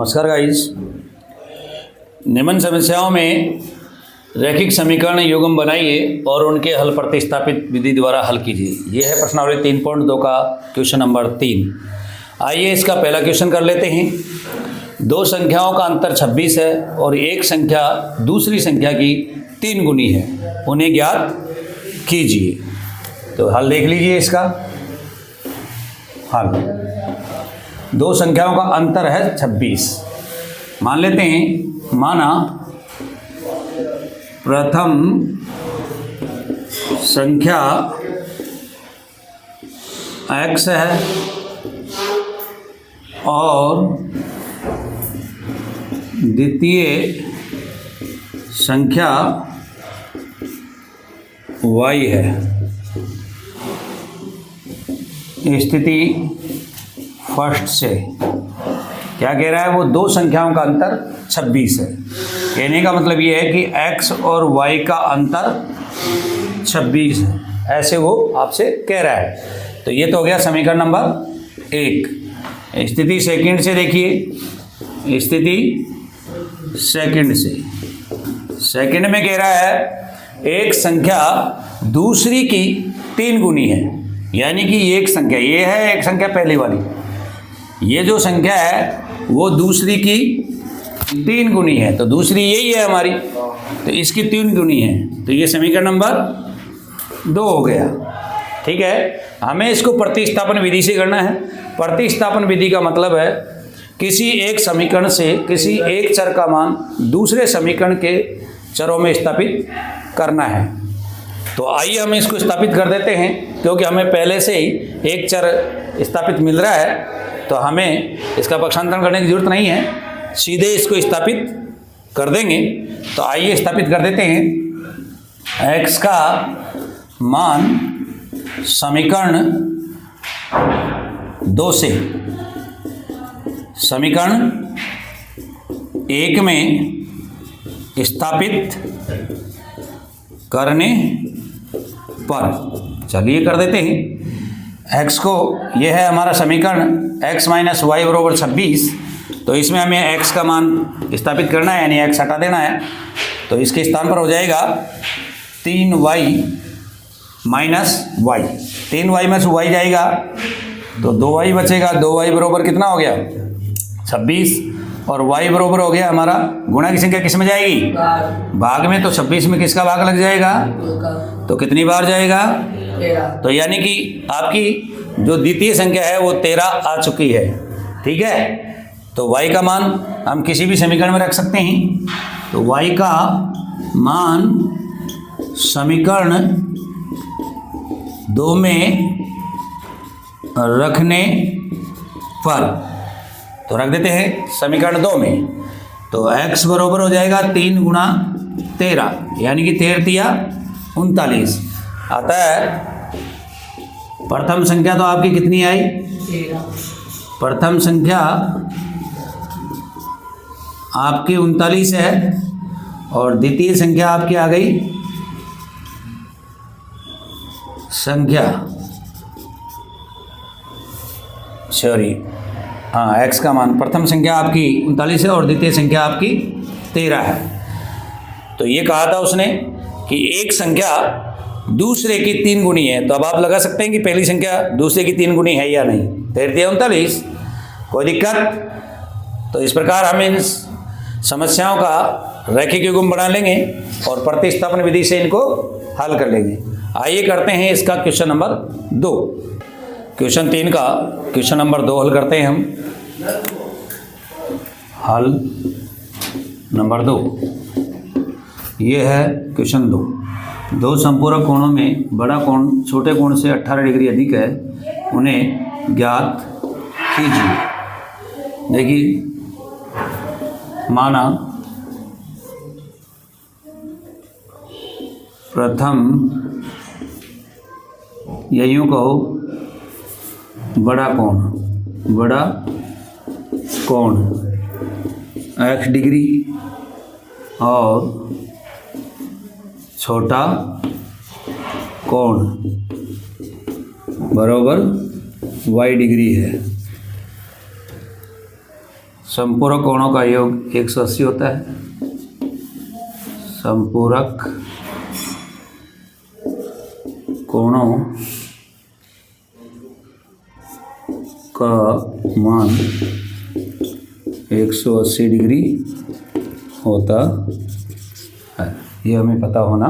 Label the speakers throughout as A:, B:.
A: नमस्कार गाइस। निम्न समस्याओं में रैखिक समीकरण युग्म बनाइए और उनके हल प्रतिस्थापित विधि द्वारा हल कीजिए। यह है प्रश्नावली 3.2 का क्वेश्चन नंबर 3। आइए इसका पहला क्वेश्चन कर लेते हैं। दो संख्याओं का अंतर 26 है और एक संख्या दूसरी संख्या की 3 गुनी है, उन्हें ज्ञात कीजिए। तो हल देख लीजिए इसका हल। दो संख्याओं का अंतर है 26। मान लेते हैं, माना प्रथम संख्या x है और द्वितीय संख्या y है। स्थिति फर्स्ट से क्या कह रहा है, वो दो संख्याओं का अंतर 26 है। कहने का मतलब ये है कि x और y का अंतर 26 है, ऐसे वो आपसे कह रहा है। तो ये तो हो गया समीकरण नंबर 1। स्थिति सेकंड से देखिए, स्थिति सेकंड से, सेकंड में कह रहा है एक संख्या दूसरी की 3 गुनी है, यानी कि एक संख्या ये है, एक संख्या पहली वाली, ये जो संख्या है वो दूसरी की 3 गुनी है। तो दूसरी यही है हमारी, तो इसकी 3 गुनी है। तो ये समीकरण नंबर 2 हो गया। ठीक है, हमें इसको प्रतिस्थापन विधि से करना है। प्रतिस्थापन विधि का मतलब है किसी एक समीकरण से किसी एक चर का मान दूसरे समीकरण के चरों में स्थापित करना है। तो आइए हम इसको स्थापित कर देते हैं, क्योंकि हमें पहले से ही एक चर स्थापित मिल रहा है, तो हमें इसका पक्षांतरण करने की जरूरत नहीं है, सीधे इसको स्थापित कर देंगे। तो आइए स्थापित कर देते हैं। x का मान समीकरण 2 से समीकरण 1 में स्थापित करने पर, चलिए कर देते हैं। x को, यह है हमारा समीकरण x माइनस वाई बराबर 26। तो इसमें हमें x का मान स्थापित करना है, यानी x हटा देना है। तो इसके स्थान पर हो जाएगा 3y माइनस वाई। 3y में से y जाएगा तो 2y बचेगा। 2y बराबर कितना हो गया 26, और y बराबर हो गया हमारा, गुणा की संख्या किस में जाएगी, भाग में। तो 26 में किसका भाग लग जाएगा, तो कितनी बार जाएगा,
B: 13।
A: तो यानी कि आपकी जो द्वितीय संख्या है वो 13 आ चुकी है। ठीक है, तो y का मान हम किसी भी समीकरण में रख सकते हैं। तो y का मान समीकरण 2 में रखने पर, तो रख देते हैं समीकरण 2 में। तो x बराबर हो जाएगा 3 गुणा 13, यानी कि 13 तिया 39 आता है। प्रथम संख्या तो आपकी कितनी आई,
B: 13।
A: प्रथम संख्या आपकी 39 है, और द्वितीय संख्या आपकी आ गई संख्या, सॉरी हाँ, x का मान, प्रथम संख्या आपकी 39 है और द्वितीय संख्या आपकी 13 है। तो ये कहा था उसने कि एक संख्या दूसरे की 3 गुनी है। तो अब आप लगा सकते हैं कि पहली संख्या दूसरे की 3 गुनी है या नहीं। 13 39, कोई दिक्कत। तो इस प्रकार हम इन समस्याओं का रैखिक युग्म बना लेंगे और प्रतिस्थापन विधि से इनको हल कर लेंगे। आइए करते हैं इसका क्वेश्चन नंबर 2। क्वेश्चन 3 का क्वेश्चन नंबर 2 हल करते हैं हम। हल नंबर 2, ये है क्वेश्चन 2। दो संपूरक कोणों में बड़ा कोण छोटे कोण से 18 डिग्री अधिक है, उन्हें ज्ञात कीजिए। देखिए, माना प्रथम, या यूँ कहो बड़ा कोण x डिग्री और छोटा कोण बराबर y डिग्री है। संपूरक कोणों का योग 180 होता है। संपूरक कोणों का मान 180 डिग्री होता है, ये हमें पता होना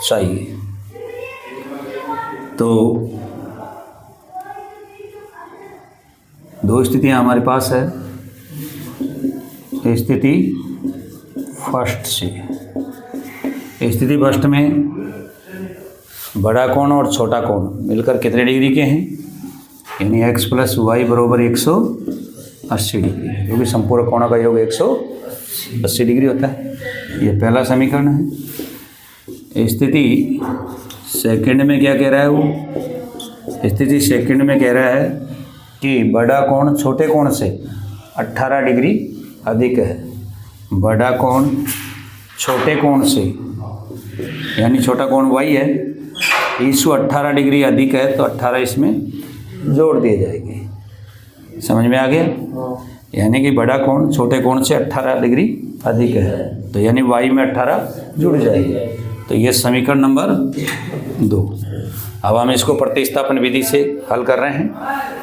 A: चाहिए। तो दो स्थितियां हमारे पास है। स्थिति फर्स्ट से, स्थिति फर्स्ट में बड़ा कोण और छोटा कोण मिलकर कितने डिग्री के हैं, यानी x + y बराबर 180 डिग्री, क्योंकि संपूरक कोणों का योग 180 डिग्री होता है। ये पहला समीकरण है। स्थिति सेकंड में क्या कह रहा है वो, स्थिति सेकंड में कह रहा है कि बड़ा कोण छोटे कोण से 18 डिग्री अधिक है। बड़ा कोण छोटे कोण से, यानी छोटा कोण y है, इसको 18 डिग्री अधिक है, तो 18 इसमें जोड़ दिए जाएंगे। समझ में आ गया? यानी कि बड़ा कोण छोटे कोण से 18 डिग्री अधिक है, तो यानी y में 18 जुड़ जाएगी। तो ये समीकरण नंबर 2। अब हम इसको प्रतिस्थापन विधि से हल कर रहे हैं,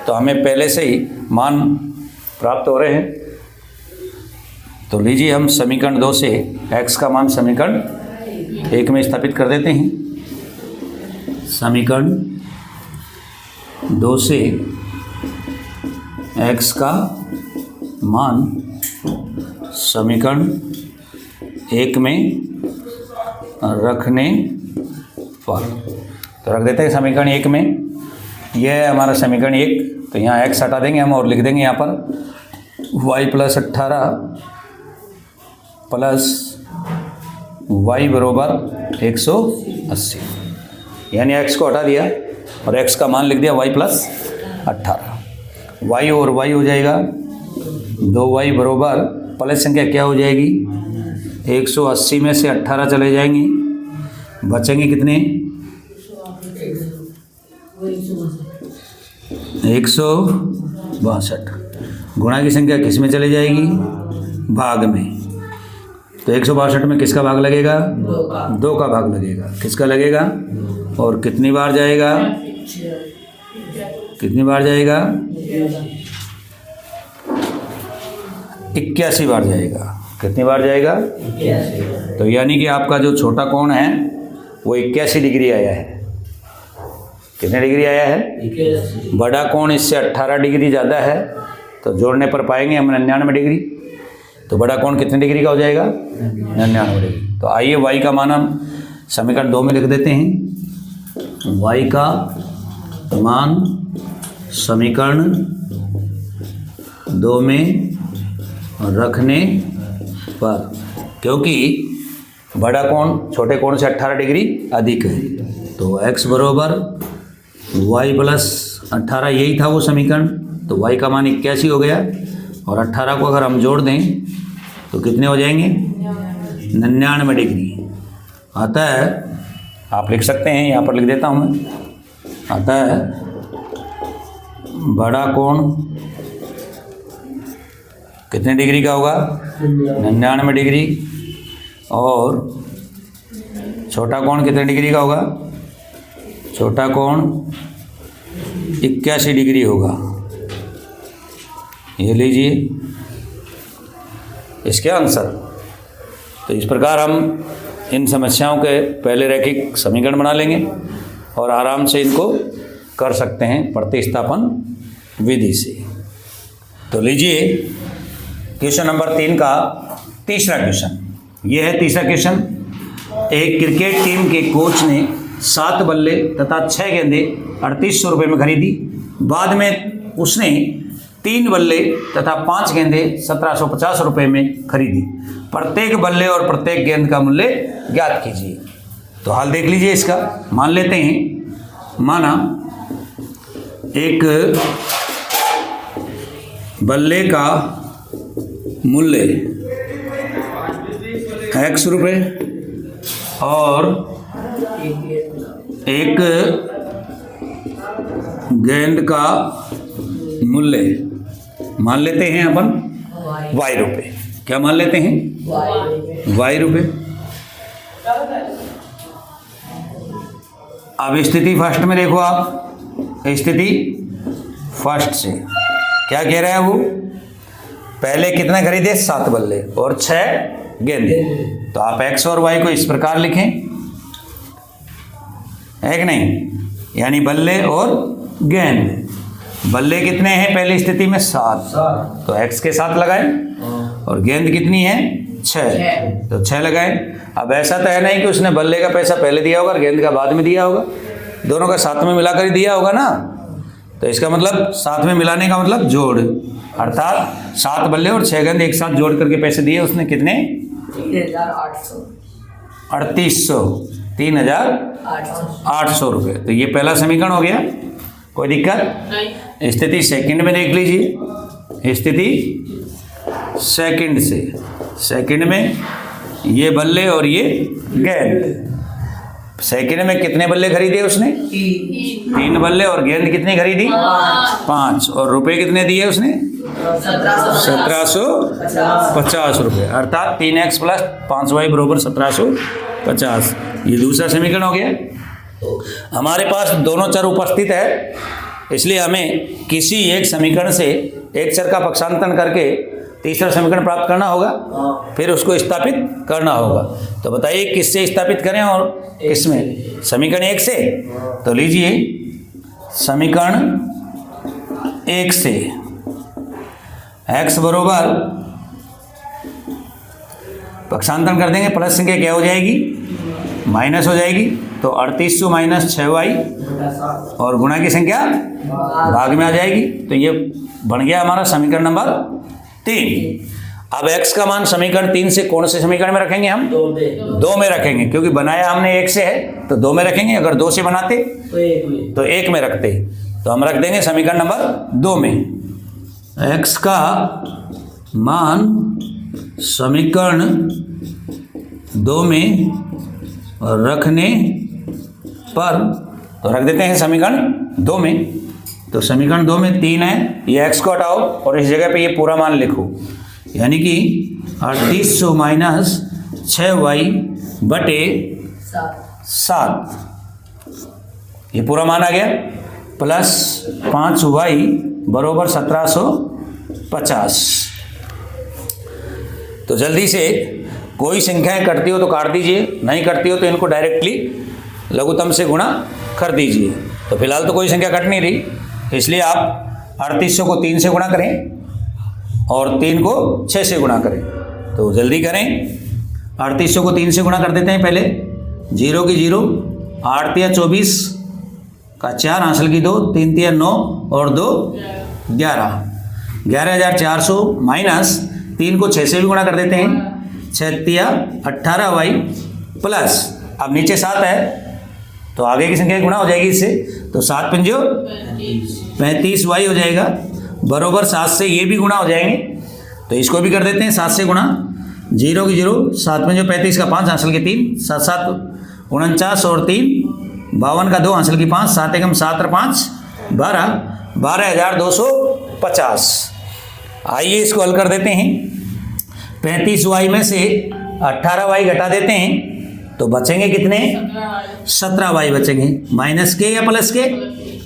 A: तो हमें पहले से ही मान प्राप्त हो रहे हैं। तो लीजिए हम समीकरण 2 से x का मान समीकरण 1 में स्थापित कर देते हैं। समीकरण 2 से x का मान समीकरण 1 में रखने पर, तो रख देते हैं समीकरण 1 में। यह है हमारा समीकरण 1, तो यहाँ x हटा देंगे हम और लिख देंगे यहाँ पर y + 18 प्लस y बराबर 180, यानी x को हटा दिया और x का मान लिख दिया y + 18। y और y हो जाएगा 2y बराबर प्लस संख्या क्या हो जाएगी, 180 में से 18 चले जाएंगे, बचेंगे कितने, 162। गुणा की संख्या किस में चली जाएगी, भाग में। तो 162 में किसका भाग लगेगा, 2 का भाग लगेगा। किसका लगेगा और कितनी बार जाएगा, कितनी बार जाएगा, 81 बार जाएगा। कितनी बार जाएगा, 81। तो यानी कि आपका जो छोटा कोण है वो 81 डिग्री आया है। कितने डिग्री आया है, 81। बड़ा कोण इससे 18 डिग्री ज़्यादा है, तो जोड़ने पर पाएंगे हम 99 डिग्री। तो बड़ा कोण कितने डिग्री का हो जाएगा, 99 डिग्री। तो आइए y का मान हम समीकरण 2 में लिख देते हैं। y का मान समीकरण 2 में रखने पर, क्योंकि बड़ा कोण छोटे कोण से 18 डिग्री अधिक है, तो x बराबर y + 18, यही था वो समीकरण। तो y का मान 81 हो गया, और 18 को अगर हम जोड़ दें तो कितने हो जाएंगे, 99 डिग्री। अतः आप लिख सकते हैं, यहाँ पर लिख देता हूँ मैं, अतः बड़ा कोण कितने डिग्री का होगा, 99 डिग्री, और छोटा कोण कितने डिग्री का होगा, छोटा कोण 81 डिग्री होगा। ये लीजिए इसके आंसर। तो इस प्रकार हम इन समस्याओं के पहले रैखिक समीकरण बना लेंगे और आराम से इनको कर सकते हैं प्रतिस्थापन विधि से। तो लीजिए क्वेश्चन नंबर 3 का तीसरा क्वेश्चन। ये है तीसरा क्वेश्चन। एक क्रिकेट टीम के कोच ने 7 बल्ले तथा 6 गेंदें 3800 रुपये में खरीदी। बाद में उसने 3 बल्ले तथा 5 गेंदें 1750 रुपये में खरीदी। प्रत्येक बल्ले और प्रत्येक गेंद का मूल्य ज्ञात कीजिए। तो हाल देख लीजिए इसका। मान लेते हैं, माना एक बल्ले का मूल्य x रुपये और एक गेंद का मूल्य मान लेते हैं अपन y रुपए। क्या मान लेते हैं? y रुपए। अब स्थिति फर्स्ट में देखो आप, स्थिति फर्स्ट से क्या कह रहा है वो? पहले कितना खरीदे? 7 बल्ले और 6 गेंदे। तो आप x और y को इस प्रकार लिखें, है कि नहीं? यानी बल्ले और गेंद। बल्ले कितने हैं पहली स्थिति में? 7, तो x के साथ लगाए, और गेंद कितनी है? 6, तो 6 लगाए। अब ऐसा तो है नहीं कि उसने बल्ले का पैसा पहले दिया होगा और गेंद का बाद में दिया होगा, दोनों का साथ में मिलाकर ही दिया होगा ना। तो इसका मतलब साथ में मिलाने का मतलब जोड़, अर्थात 7 बल्ले और 6 गेंद एक साथ जोड़ करके पैसे दिए उसने। कितने? 3,800 रुपये। तो ये पहला समीकरण हो गया, कोई दिक्कत नहीं। स्थिति सेकंड में देख लीजिए, स्थिति सेकंड से, सेकंड में ये बल्ले और ये गेंद। सेकंड में कितने बल्ले खरीदे उसने? 3 बल्ले, और गेंद कितनी खरीदी? 5, और रुपए कितने दिए उसने? 1750 रुपये, अर्थात 3x + 5y = 1750। ये दूसरा समीकरण हो गया। हमारे पास दोनों चर उपस्थित है, इसलिए हमें किसी एक समीकरण से एक चर का पक्षांतरण करके तीसरा समीकरण प्राप्त करना होगा, फिर उसको स्थापित करना होगा। तो बताइए किससे स्थापित करें और किसमें? समीकरण 1 से। तो लीजिए समीकरण 1 से x बरोबर, पक्षांतरण कर देंगे, प्लस संख्या क्या हो जाएगी? माइनस हो जाएगी। तो 3800 - 6y और गुणा की संख्या भाग में आ जाएगी। तो ये बन गया हमारा समीकरण नंबर 3। अब x का मान समीकरण 3 से कौन से समीकरण में रखेंगे? हम 2 में रखेंगे, क्योंकि बनाया हमने 1 से है तो 2 में रखेंगे। अगर 2 से बनाते तो 1 में रखते, तो हम रख देंगे समीकरण नंबर 2 में। x का मान समीकरण 2 में रखने पर, तो रख देते हैं समीकरण 2 में। तो समीकरण 2 में 3 है, ये x को हटाओ और इस जगह पे ये पूरा मान लिखो, यानी कि 3800 - 6y बटे 7, ये पूरा मान आ गया, प्लस 5y = 1750। तो जल्दी से कोई संख्याएं कटती हो तो काट दीजिए, नहीं कटती हो तो इनको डायरेक्टली लघुत्तम से गुणा कर दीजिए। तो फिलहाल तो कोई संख्या कट नहीं रही, इसलिए आप 3800 को 3 से गुणा करें और 3 को 6 से गुणा करें। तो जल्दी करें, 3800 को 3 से गुणा कर देते हैं पहले। 0 की 0, 8 × 24 का 4, हासिल की 2, 3 × 9 और 2 11, 11400 माइनस 3 को 6 से भी गुणा कर देते हैं, 6 × 18y प्लस, अब नीचे 7 है तो आगे की संख्या गुणा हो जाएगी इससे, तो 7 × 5 = 35y हो जाएगा, बरोबर 7 से ये भी गुणा हो जाएंगे, तो इसको भी कर देते हैं 7 से गुणा। 0 की 0, 7 × 5 = 35 का 5, हासिल की 3, 7 × 7 = 49 और 3 52 का 2, हासिल की 5, 7 × 1 = 7 और 5 12, 12,250। आइए इसको हल कर देते हैं। 35y में से 18y घटा देते हैं तो बचेंगे कितने? 17y बचेंगे, माइनस के या प्लस के?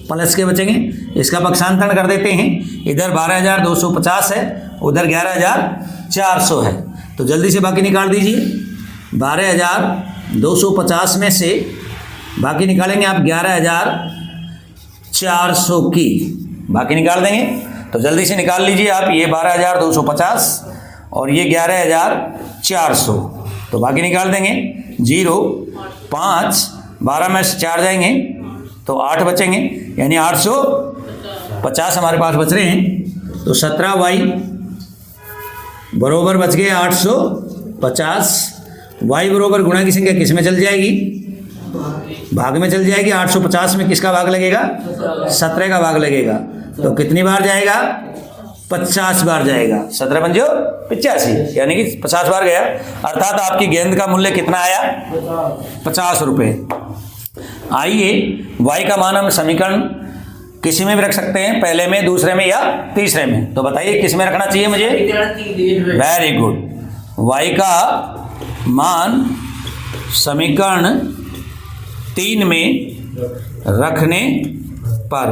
A: प्लस के बचेंगे। इसका पक्षांतरण कर देते हैं, इधर 12,250 है, उधर 11,400 है, तो जल्दी से बाकी निकाल दीजिए। 12,250 में से बाकी निकालेंगे आप 11,400 की बाकी निकाल देंगे, तो जल्दी से निकाल लीजिए आप। ये 12,250 और ये 11,400, तो बाकी निकाल देंगे। 0, 5, 12 में से 4 जाएंगे तो 8 बचेंगे, यानी 850 हमारे पास बच रहे हैं। तो 17y बरोबर बच गए 850। y बरोबर गुणा की संख्या किस में चल जाएगी? भाग में चल जाएगी। 850 में किसका भाग लगेगा? 17 का भाग लगेगा, तो कितनी बार जाएगा? 50 बार जाएगा। 17 × 5 = 85, यानी कि 50 बार गया, अर्थात आपकी गेंद का मूल्य कितना आया? 50 रुपये। आइए y का मान हम समीकरण किसी में भी रख सकते हैं, पहले में, दूसरे में या तीसरे में। तो बताइए किस में रखना चाहिए मुझे? Very good. y का मान समीकरण 3 में रखने पर,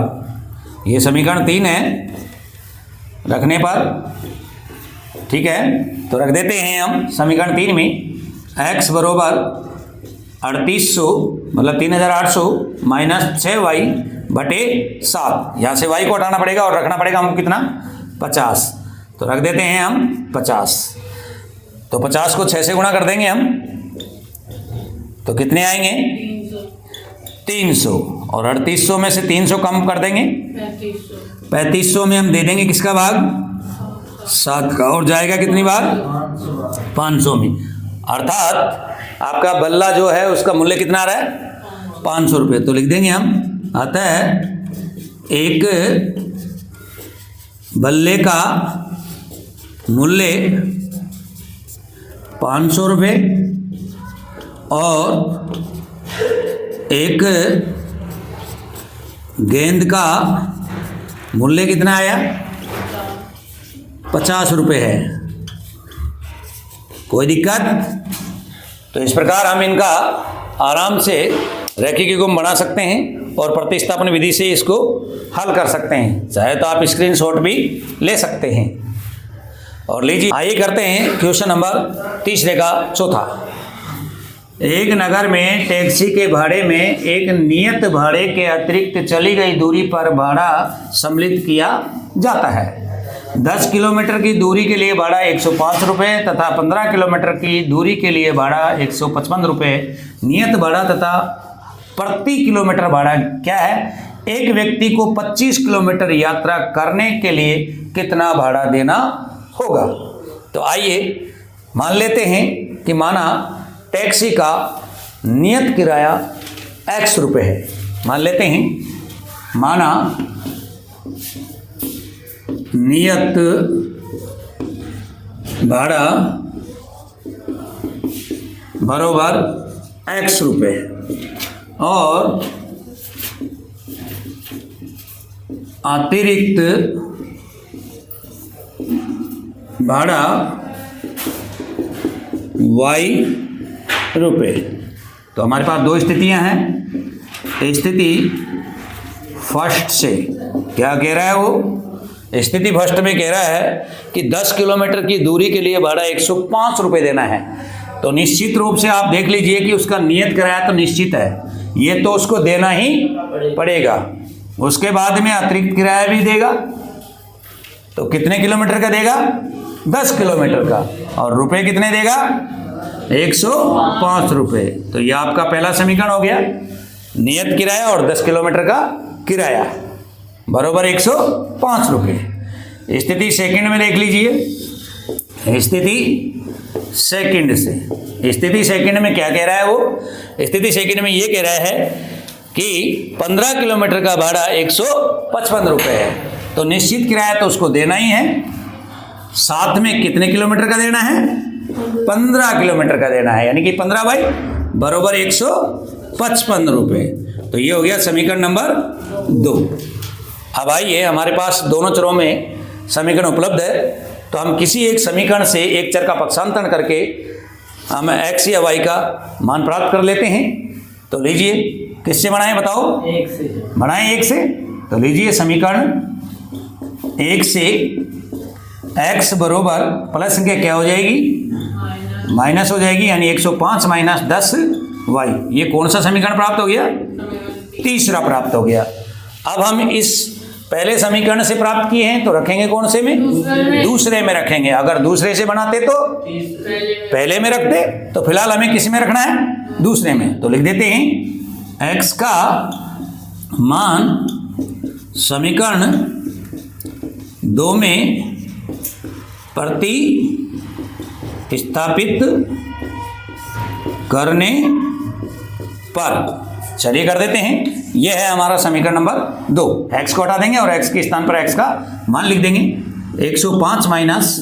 A: ये समीकरण 3 है, रखने पर, ठीक है, तो रख देते हैं हम समीकरण 3 में x बरोबर 3800 मतलब 3800 माइनस 6y बटे 7। यहाँ से y को हटाना पड़ेगा और रखना पड़ेगा हमको कितना? 50। तो रख देते हैं हम 50। तो 50 को 6 से गुणा कर देंगे हम, तो कितने आएंगे? 300। और 3800 में से 300 कम कर देंगे, 3500 में हम दे देंगे किसका भाग? 7 का। और जाएगा कितनी बार? 500 में। अर्थात आपका बल्ला जो है उसका मूल्य कितना आ रहा है? 500 रुपये। तो लिख देंगे हम, आता है एक बल्ले का मूल्य 500 रुपये और एक गेंद का मूल्य कितना आया? 50 रुपये है। कोई दिक्कत? तो इस प्रकार हम इनका आराम से रैखिक युग्म बना सकते हैं और प्रतिस्थापन विधि से इसको हल कर सकते हैं। चाहे तो आप स्क्रीनशॉट भी ले सकते हैं। और लीजिए आइए करते हैं क्वेश्चन नंबर 3 का चौथा। एक नगर में टैक्सी के भाड़े में एक नियत भाड़े के अतिरिक्त चली गई दूरी पर भाड़ा सम्मिलित किया जाता है। 10 किलोमीटर की दूरी के लिए भाड़ा 105 रुपये तथा 15 किलोमीटर की दूरी के लिए भाड़ा 155 रुपये नियत भाड़ा तथा प्रति किलोमीटर भाड़ा क्या है? एक व्यक्ति को 25 किलोमीटर यात्रा करने के लिए कितना भाड़ा देना होगा? तो आइए मान लेते हैं कि माना टैक्सी का नियत किराया x रुपये है। मान लेते हैं, माना नियत भाड़ा बराबर x रुपये और अतिरिक्त भाड़ा y रुपये। तो हमारे पास दो स्थितियां हैं। स्थिति फर्स्ट से क्या कह रहा है वो? स्थिति फर्स्ट में कह रहा है कि 10 किलोमीटर की दूरी के लिए भाड़ा 105 रुपये देना है। तो निश्चित रूप से आप देख लीजिए कि उसका नियत किराया तो निश्चित है, ये तो उसको देना ही पड़ेगा। उसके बाद में अतिरिक्त किराया भी देगा। तो कितने किलोमीटर का देगा? 10 किलोमीटर का। और रुपए कितने देगा? 105 रुपये। तो ये आपका पहला समीकरण हो गया, नियत किराया और 10 किलोमीटर का किराया बराबर 105 रुपये। स्थिति सेकंड में देख लीजिए। स्थिति सेकंड से, स्थिति सेकंड में क्या कह रहा है वो? स्थिति सेकंड में ये कह रहा है कि 15 किलोमीटर का भाड़ा 155 रुपये है। तो निश्चित किराया तो उसको देना ही है। साथ में कितने किलोमीटर का देना है? 15 किलोमीटर का देना है, यानी कि 15 बाई बराबर 155 रुपये। तो ये हो गया समीकरण नंबर 2। अब आइए, हमारे पास दोनों चरों में समीकरण उपलब्ध है, तो हम किसी एक समीकरण से एक चर का पक्षांतरण करके हम x या y का मान प्राप्त कर लेते हैं। तो लीजिए, किससे बनाएं बताओ?
B: 1 से
A: बनाएं 1 से। तो लीजिए समीकरण 1 से x बरोबर प्लस संख्या क्या हो जाएगी? माइनस हो जाएगी, यानी 105 माइनस 10y। ये कौन सा समीकरण प्राप्त हो गया? तीसरा प्राप्त हो गया। अब हम इस पहले समीकरण से प्राप्त किए हैं तो रखेंगे कौन से में? दूसरे में रखेंगे। अगर दूसरे से बनाते तो पहले में रखते, तो फिलहाल हमें किस में रखना है? दूसरे में। तो लिख देते हैं x का मान समीकरण 2 में प्रति स्थापित करने पर, चलिए कर देते हैं। यह है हमारा समीकरण नंबर 2। x को हटा देंगे और x के स्थान पर x का मान लिख देंगे। 105 माइनस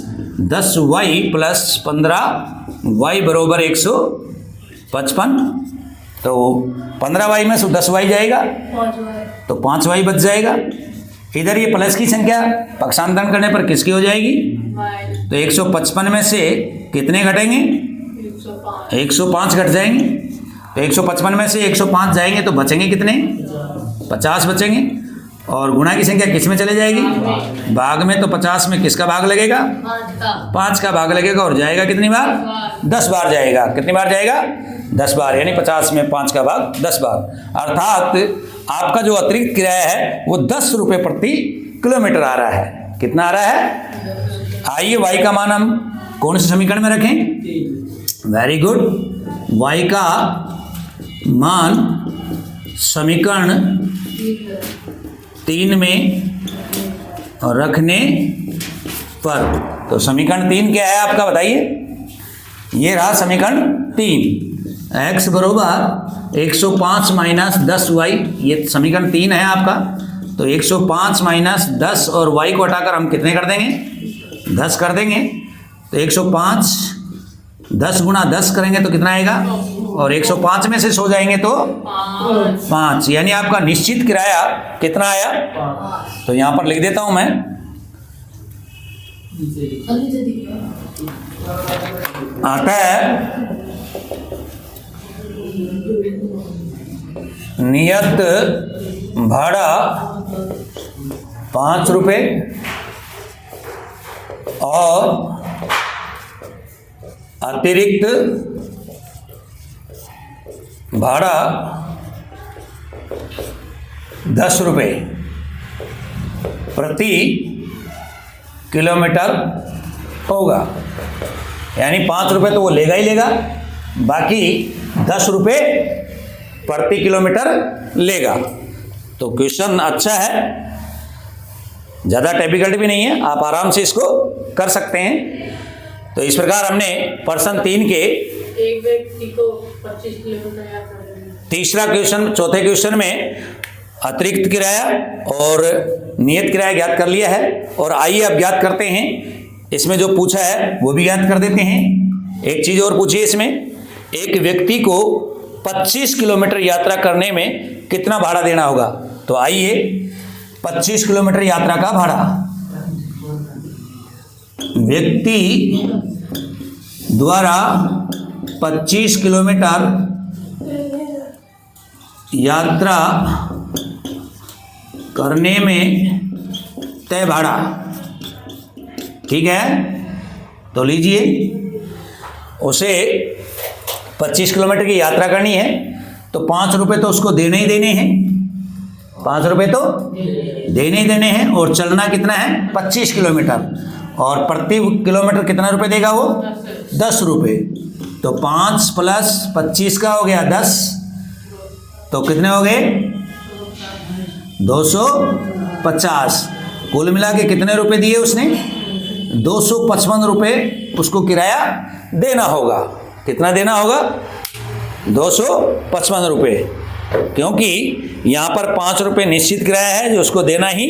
A: 10y प्लस 15y बरोबर 155। तो 15y में से 10y जाएगा, तो 5y बच जाएगा। इधर ये प्लस की संख्या पक्षांतरण करने पर किसकी हो जाएगी? तो 155 में से कितने घटेंगे? 105 घट जाएंगे। तो 155 में से 105 जाएंगे तो बचेंगे कितने? 50 बचेंगे। और गुणा की संख्या किस में चले जाएगी? भाग में। तो 50 में किसका भाग लगेगा? 5 का भाग लगेगा। और जाएगा कितनी बार? 10 बार जाएगा। कितनी बार जाएगा? 10 बार। यानी 50 में 5 का भाग 10 बार। अर्थात आपका जो अतिरिक्त किराया है वो 10 रुपये प्रति किलोमीटर आ रहा है। कितना आ रहा है? आइए y का मान हम कौन से समीकरण में रखें? Very good. y का मान समीकरण 3 में रखने पर, तो समीकरण 3 क्या है आपका बताइए? ये रहा समीकरण 3। x बरोबर 105 माइनस 10y, ये समीकरण 3 है आपका। तो 105 माइनस 10 और y को हटाकर हम कितने कर देंगे? 10 कर देंगे। तो 105 10 गुणा 10 करेंगे तो कितना आएगा? और 105 में से सो जाएंगे तो 5, यानी आपका निश्चित किराया कितना आया? तो यहां पर लिख देता हूं मैं, आता है नियत भाड़ा 5 रुपये और अतिरिक्त भाड़ा 10 रुपये प्रति किलोमीटर होगा। यानी 5 रुपये तो वो लेगा ही लेगा, बाकी 10 रुपये प्रति किलोमीटर लेगा। तो क्वेश्चन अच्छा है, ज़्यादा टिपिकल भी नहीं है, आप आराम से इसको कर सकते हैं। तो इस प्रकार हमने प्रश्न 3 के
B: एक व्यक्ति को 25 किलोमीटर यात्रा करनी।
A: तीसरा क्वेश्चन, चौथे क्वेश्चन में अतिरिक्त किराया और नियत किराया ज्ञात कर लिया है। और आइए अब ज्ञात करते हैं, इसमें जो पूछा है वो भी ज्ञात कर देते हैं। एक चीज़ और पूछिए इसमें, एक व्यक्ति को 25 किलोमीटर यात्रा करने में कितना भाड़ा देना होगा? तो आइए 25 किलोमीटर यात्रा का भाड़ा, व्यक्ति द्वारा 25 किलोमीटर यात्रा करने में तय भाड़ा, ठीक है। तो लीजिए, उसे 25 किलोमीटर की यात्रा करनी है तो 5 रुपये तो उसको देने ही देने हैं, 5 रुपये तो देने ही देने हैं। और चलना कितना है? 25 किलोमीटर। और प्रति किलोमीटर कितना रुपये देगा वो? 10 रुपये। तो 5 प्लस 25 का हो गया 10, तो कितने हो गए? 250। कुल मिला के कितने रुपए दिए उसने? 255 रुपये उसको किराया देना होगा। कितना देना होगा? 255 रुपये, क्योंकि यहाँ पर 5 रुपये निश्चित किराया है जो उसको देना ही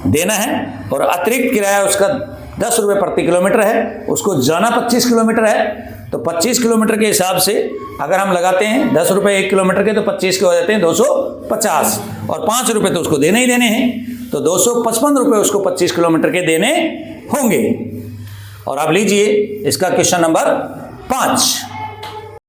A: देना है, और अतिरिक्त किराया उसका 10 रुपये प्रति किलोमीटर है। उसको जाना 25 किलोमीटर है, तो 25 किलोमीटर के हिसाब से अगर हम लगाते हैं 10 रुपये 1 किलोमीटर के, तो 25 के हो जाते हैं 250, और 5 रुपये तो उसको देने ही देने हैं। तो 255 रुपये उसको 25 किलोमीटर के देने होंगे। और आप लीजिए इसका क्वेश्चन नंबर 5।